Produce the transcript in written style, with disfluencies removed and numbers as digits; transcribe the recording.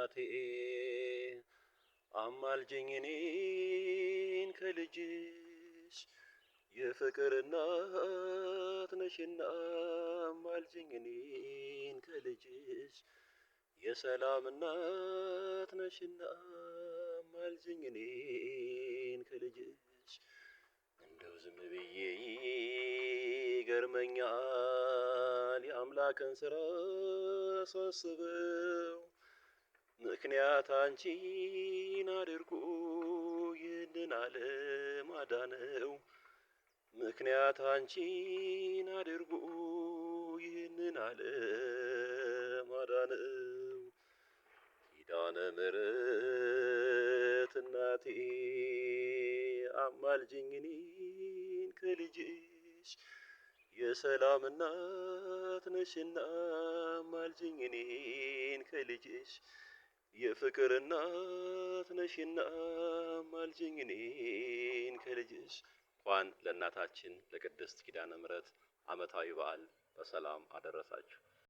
እናቴ አማልጅኝ እኔን ከልጅሽ የፍቅር እናት ነሽና አማልጅኝ እኔን ከልጅሽ የሰላም እናት ነሽና አማልጅኝ እኔን ከልጅሽ እንደው ዝም ብዬ ይገርመኛል የአምላክን ስራ ሳስበው ምክንያት አንቺን አድርጎ ይህንን ዓለም አዳነው ምክንያት አንቺን አድርጎ ይህንን ዓለም አዳነው ኪዳነ ምሕረት እናቴ አማልጅኝ እኔን ከልጅሽ የሰላም እናት ነሽና አማልጅኝ እኔን ከልጅሽ የፍቅር እናት ነሽና አማልጅኝ እኔን ከልጅሽ። እንኳን ለእናታችን ለቅድስት ኪዳነ ምሕረት ዓመታዊ በዓል በሰላም አደረሳችሁ።